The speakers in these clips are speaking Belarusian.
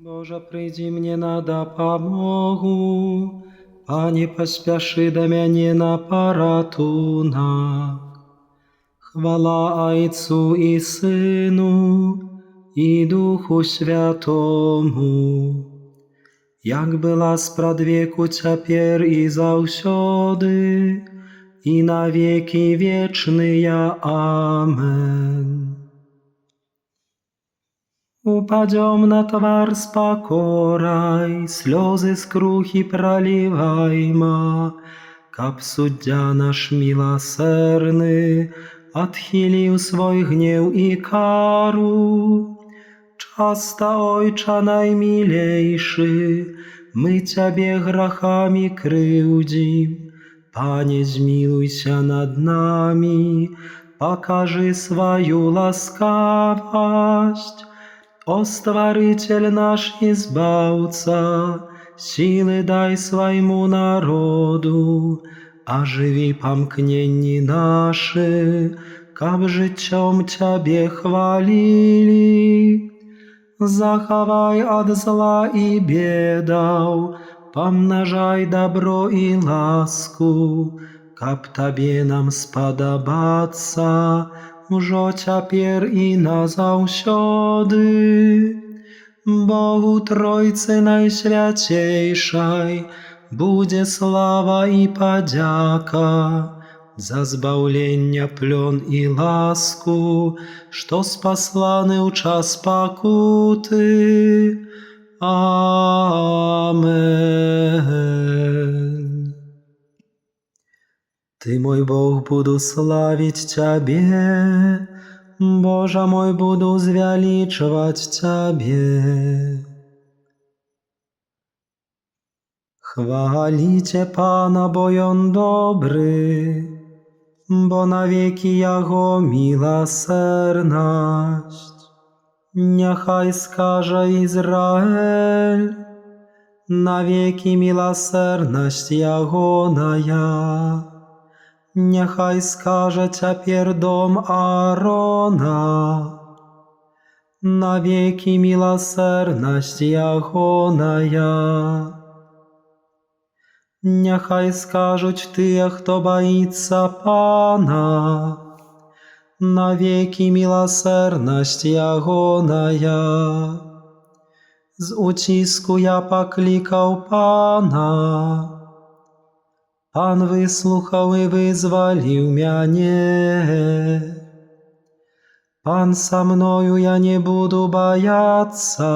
Божа, прыйдзі мне на дапамогу, Пане, паспяшы да мяне на паратунак. Хвала Айцу і Сыну, і Духу Святому, як была спрадвеку, цяпер і заўсёды, і на векі вечныя. Амен. Упадем на твар з пакорай, слёзы скрухі пралівайма, каб суддзя наш міласэрны адхіліў свой гнеў і кару. Часта, Ойча наймілейшы, мы Цябе грахамі крыўдзім. Пане, змілуйся над намі, пакажы сваю ласкавасць. О Стваритель наш і Збаўца, сілы дай свайму народу, ажыві памкненні нашы, каб жыццём Цябе хвалілі. Захавай ад зла і бедаў, памнажай дабро і ласку, каб Табе нам спадабацца ужо цяпер і назаўсёды. Богу Тройцы найсвяцейшай будзе слава і падзяка за збаўлення, плён і ласку, што спасланы ў час пакуты. Амен. Ты, мой Бог, буду славіць Цябе, Божа мой, буду звялічваць Цябе. Хваліце Пана, бо Ён добры, бо навекі Яго міласэрнасць. Няхай скажа Ізраэль, навекі міласэрнасць Ягоная. Няхай скажа цяпер дом Аарона, навекі міласэрнасць Ягоная. Няхай скажуць тыя, хто баіцца Пана, навекі міласэрнасць Ягоная. З уціску я паклікаў Пана, Пан выслухаў і вызваліў мяне. Пан са мною, я не буду баяцца.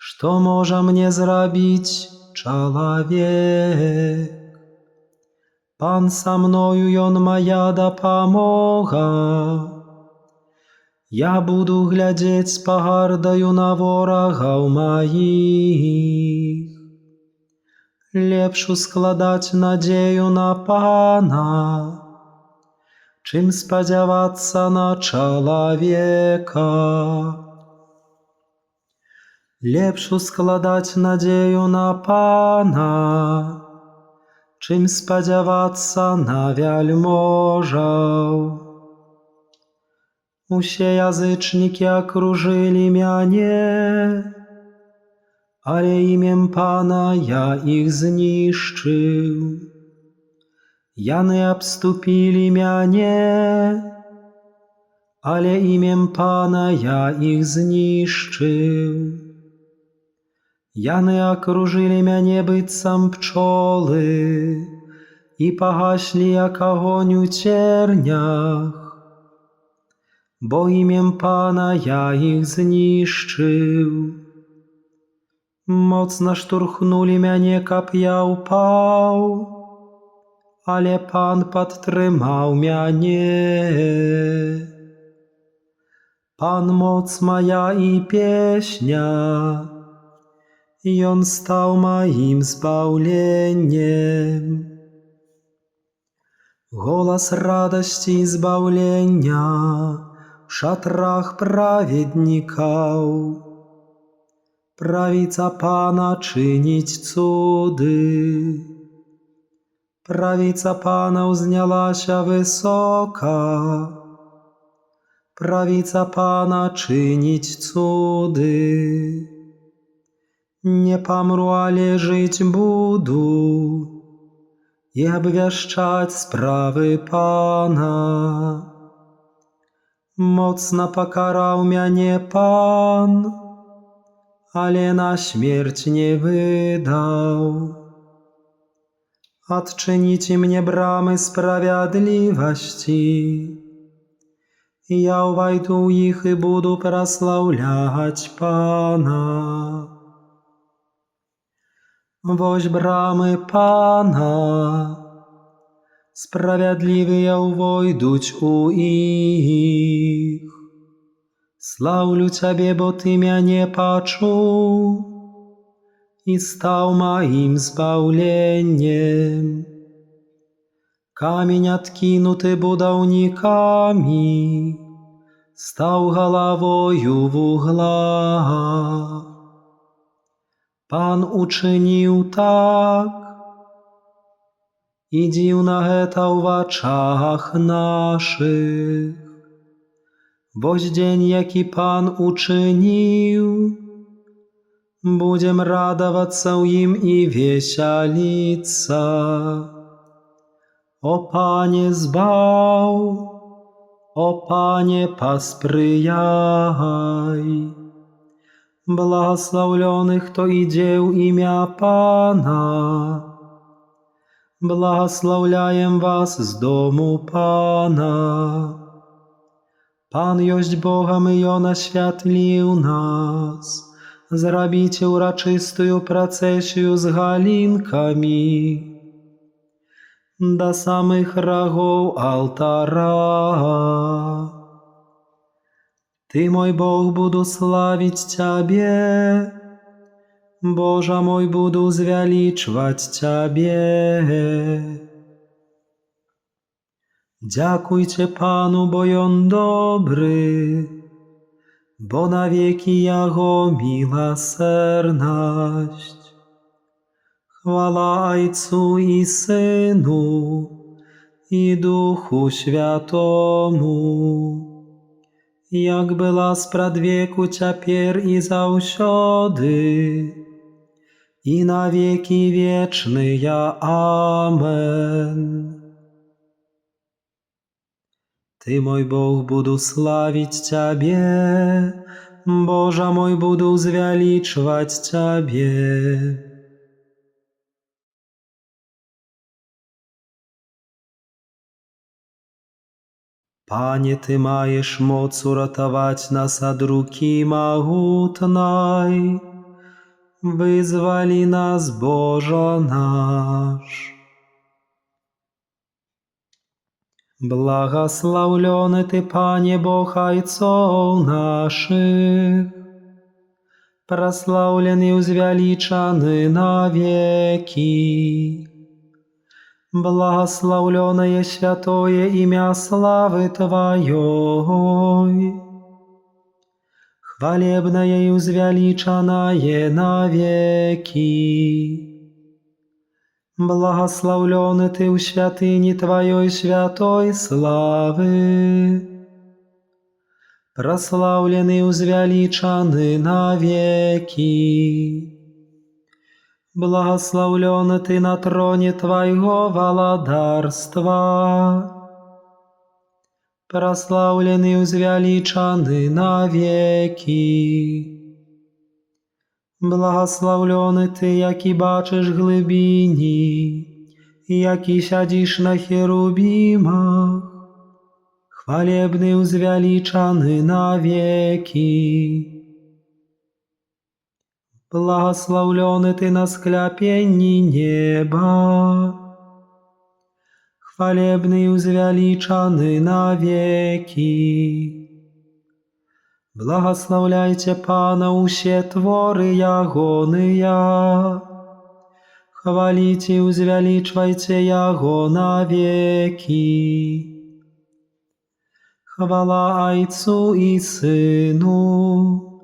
Што можа мне зрабіць чалавек? Пан са мною, Ён мая дапамога. Я буду глядзець з пагардаю на ворагаў маіх. Лепш ускладаць надзею на Пана, чым спадзявацца на чалавека. Лепш ускладаць надзею на Пана, чым спадзявацца на вяльможаў. Усе язычнікі акружылі мяне, але імем Пана я іх знішчыў. Яны абступілі мяне, але імем Пана я іх знішчыў. Яны акружылі мяне быццам пчолы і пагаслі, як агонь у цернях, бо імем Пана я іх знішчыў. Моцна штурхнулі мяне, каб я ўпаў, але Пан падтрымаў мяне. Пан моц мая і песня, Ён стаў маім збаўленнем. Голас радасці і збаўлення ў шатрах праведнікаў. Правіца Пана чыніць цуды. Правіца Пана ўзнялася высока. prawica Pana czynić cudy. Nie pomru, ale żyć budu i obwieszczać sprawy Pana. Mocno pokarał mnie Pan, ale na śmierć nie wydał. Odczynicie mnie bramy sprawiedliwości, i ja wejdę ich i budu proslawlać Pana. Woź bramy Pana, sprawiedliwie wojduć u ich. Slawlю Ciebie, bo Ty mnie poczuł i stał moim zbawieniem. Kamień odkinuty budownikami stał głowою w uglach. Pan uczynił tak i dziwna to w oczach naszych. Boś dzień, jaki Pan uczynił, будем радоваться им и веселиться. O Panie zbaw, o Panie посprzyjaj. Błogosławionych kto idzie w imię Pana. Błogosławiam was z domu Pana. Pan jest Bogiem i On oświetlił nas. Zrobicie uroczystą procesję z galinkami do samych rogów altara. Ty, mój Bóg, budu sławić Ciebie, Boże mój, budu zweliczwać Ciebie. Dziękujcie Panu, bo On dobry, bo na wieki Jego miłosierność. Chwała Ojcu i Synu, i Duchu Świętemu, jak była sprzed wieku, teraz i zawsze, i na wieki wieczne. Amen. Ty, mój Bóg, budu sławić Ciebie, Boże mój, budu zweliczwać Ciebie. Panie, Ty majesz moc uratować nas od ruki mogutnej, wyzwoli nas, Boże nasz. Błogosławiony Ty, Panie, Bóg Ojców naszych, prosławiony i uzweliczany na wieki. Błogosławione świętoje imię sławy Twojej, chwalebne i uzweliczane na wieki. Błogosławiony Ty w świątyni Twojej świętej sławy, prosławiony i uzweliczany na wieki. Błogosławiony Ty na tronie Twojego władarstwa, prosławiony i uzweliczany na wieki. Błogosławiony Ty, jaki baczysz głębini, i jaki siedzisz na cherubimach, chwalebny i uzweliczany na wieki. Błogosławiony Ty na sklepieniu nieba, chwalebny i uzweliczany na wieki. Błogosławiajcie Pana usie twory Jegonyja, chwalicie i uzweliczajcie Jego na wieki. Chwała Ojcu i Synu,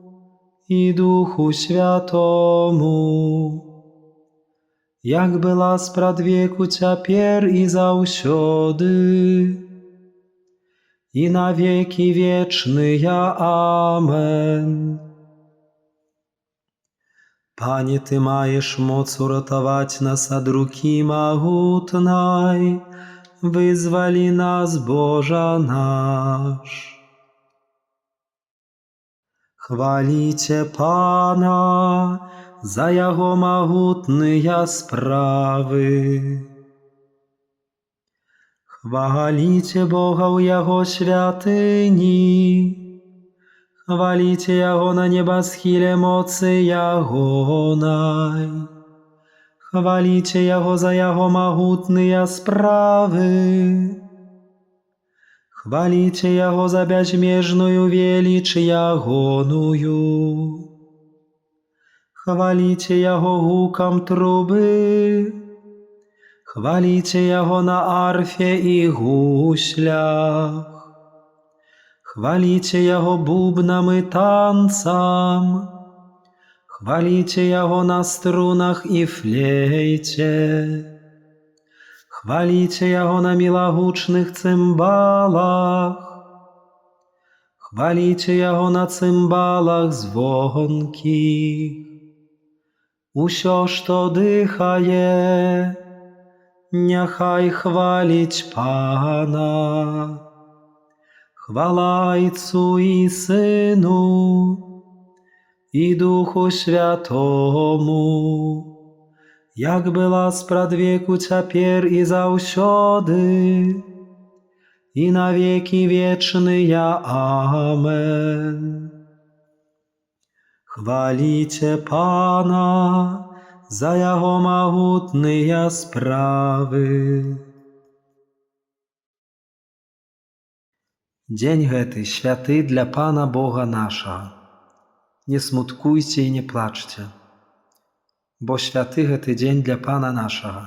i Duchu Świętemu, jak była sprzed wieku, teraz i zawsze, i na wieki wieczne. Amen. Panie, Ty majesz moc uratować nas od ruki mogutnej, wyzwoli nas, Boże nasz. Chwalicie Pana za Jego mogutne sprawy. Chwalicie Boga u Jego świątyni. Chwalicie Jego na niebaschile mocy Jegonej. Chwalicie Jego za Jego mogutne sprawy. Chwalicie Jego za безмежную величь Егоную. Chwalicie Jego hukam truby. Chwalicie Jego na arfie i guślach. Chwalicie Jego bubnam i tancam. Chwalicie Jego na strunach i flejcie. Chwalicie Jego na miłogłosnych cymbalach. Chwalicie Jego na cymbalach dzwonkich. Усьо, що дихає, нехай хвалить Пана. Хвала Отцу і Сину, і Духу Святому, як була спрад веку, тепер і завсёды, і на веки вечные. Амен. Chwalicie Pana za Jego mogutne sprawy. Dzień гэты święty dla Pana Boga naszego. Nie smutkujcie i nie płaczcie, bo święty гэты dzień dla Pana naszego.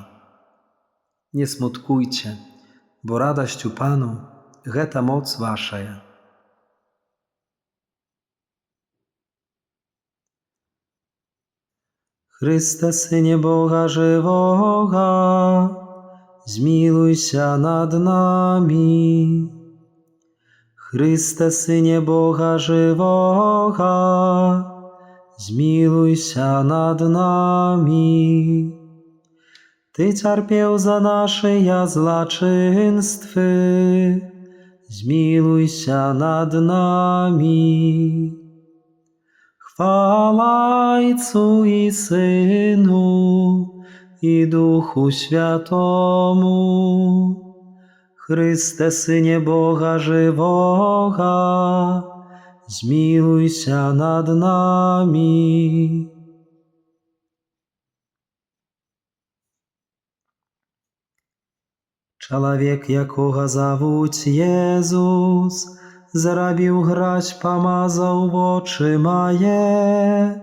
Nie smutkujcie, bo radość u Panu гэта moc wasza. Chryste, Synie Boga żywego, zmiłuj się nad nami. Chryste, Synie Boga żywego, zmiłuj się nad nami. Ty cierpiał za nasze złoczyństwy, zmiłuj się nad nami. Chwała Ojcu i Synu, i Duchu Świętemu. Chryste, Synie Boga żywego, zmiłuj się nad nami. Człowiek, jakogo zawód Jezus, zarabił grać, pomazał w oczy moje.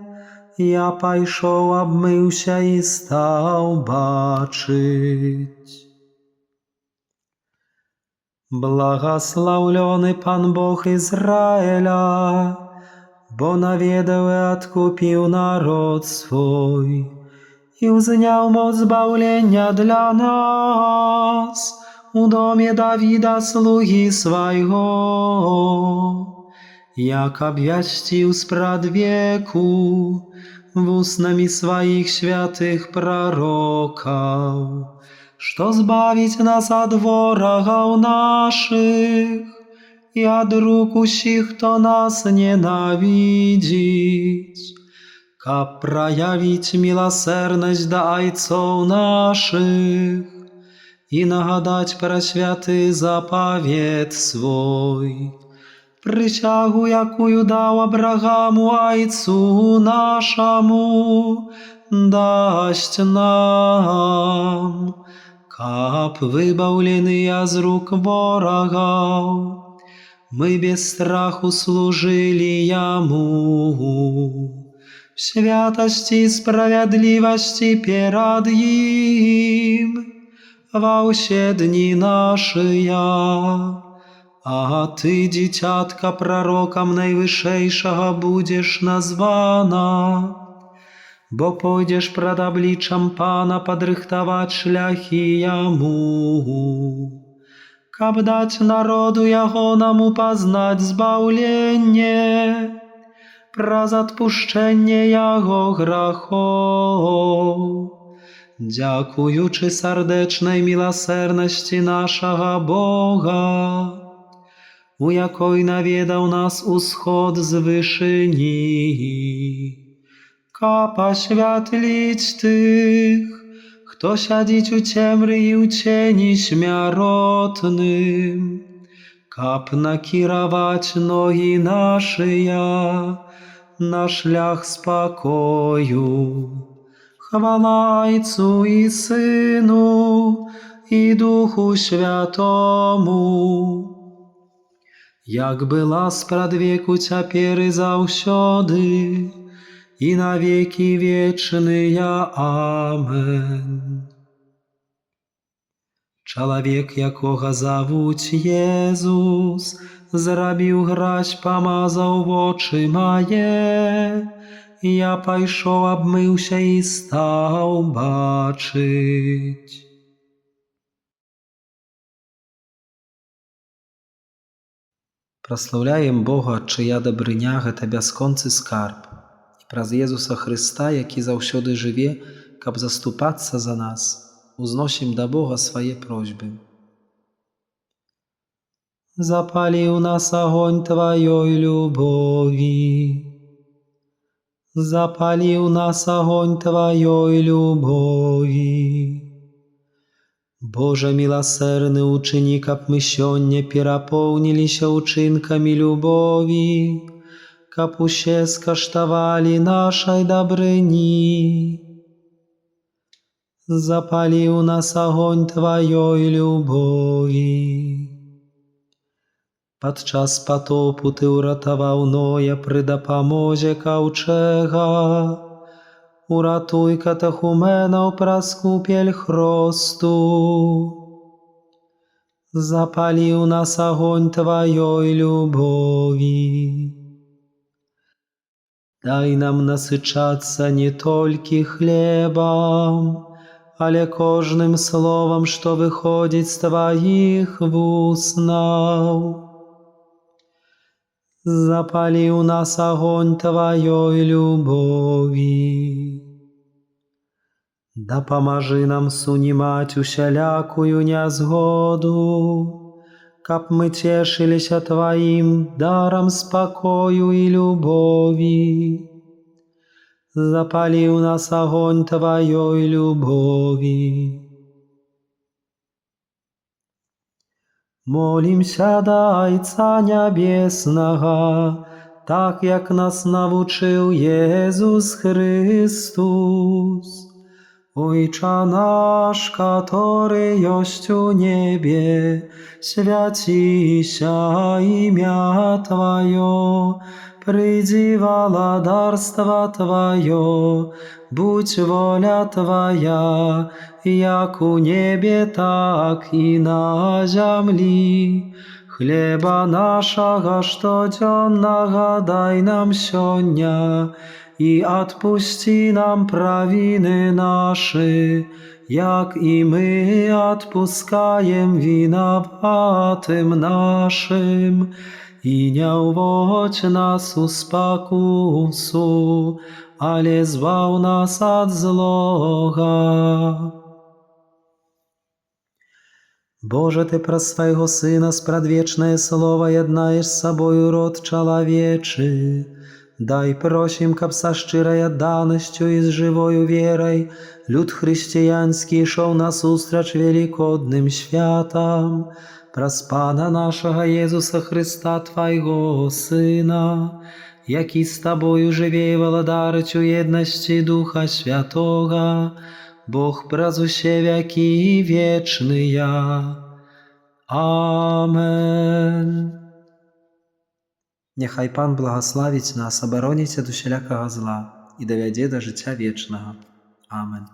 Ja pajszą, obmył się i stał baczyć. Błogosławiony Pan Bóg Izraela, bo nawiedał i odkupił naród swój i uzniał moc zbawienia dla nas u domie Dawida, sługi swojego, jak objaśnił sprzed wieku ustnami swoich świętych proroków, что zbawić nas od wrogów naszych i od ruк усіх, kto nas nienawidzić, как проявить милосердность до Отцов naszych i nagадать про святый заповедь свой, присягу, якую дал Аврааму, Отцу нашему, дасть нам, как выбавленные из рук ворогов, мы без страху служили Ему. В святости и справедливости перед Им во все дни наши. А Ты, дитятка, пророком Наивышейшего будешь названа, бо пойдешь пред обличчям Пана подрыхтовать шляхи Ему. каб даць народу ягонаму пазнаць збаўленне праз адпушчэнне яго грахоў. Дзякуючы сардэчнай міласэрнасці нашага Бога, у якой наведаў нас усход з вышыні, каб асвятліць тых, хто сядзіць у цемры і ў цені смяротным, каб накіраваць ногі нашыя на шлях спакою. Хвала Айцу і Сыну і Духу Святому, як была спрадвеку, цяпер і заўсёды, і на векі вечныя. Амен. Чалавек, якога завуць Езус, зрабіў гразь, памазаў вочы мае. Я пайшоў, абмыўся і стаў бачыць. Праслаўляем Бога, чыя дабрыня — гэта бясконцы скарб, і праз Езуса Хрыста, які заўсёды жыве, каб заступацца за нас, узносім да Бога свае просьбы. Запалі ў нас агонь Тваёй любові, запалі ў нас агонь Тваёй любові. Божа міласэрны, учыні, каб мы сёння перапоўніліся ўчынкамі любові, каб усе скаштавалі нашай дабрыні. Запалі ў нас агонь Тваёй любові. Падчас патопу Ты ўратаваў Ноя пры дапамозе каўчэга. Уратуй катэхуменаў праз купель хросту. Запалі ў нас агонь Тваёй любові. Дай нам насычацца не толькі хлебам, але кожным словам, што выходзіць з Тваіх вуснаў. Запалі ў нас агонь Тваёй любові. Дапамажы нам сунімаць усялякую нязгоду, каб мы цешыліся Тваім дарам спакою і любові. Запалі ў нас агонь Тваёй любові. Молімся да Айца Нябеснага, так як нас навучыў Езус Хрыстус. Ойча наш, каторы ёсць у небе, свяціся імя Тваё, прыйдзі валадарства Тваё, будь воля Твая, як у небе, так і на зямлі. Хлеба нашага штодзённага дай нам сёння, і адпусці нам правіны нашы, як і мы адпускаем вінаватым нашым. І не ўводзь нас у спакусу, але збаў нас ад злога. Боже, Ты праз Свайго Сына спрадвечнае слова яднаеш з сабою род чалавечы. Дай, просім, каб са шчырай адданасцю і з жывою верай люд хрысціянскі ішоў насустрач велікодным святам. Праз Пана нашага Езуса Хрыста, Твайго Сына, які з Табою жыве і валадарыць у еднасці Духа Святога, Бог праз усе вякі вечныя. Амен. Няхай Пан благаславіць нас, абароніць ад усялякага зла і давядзе да жыцця вечнага. Амен.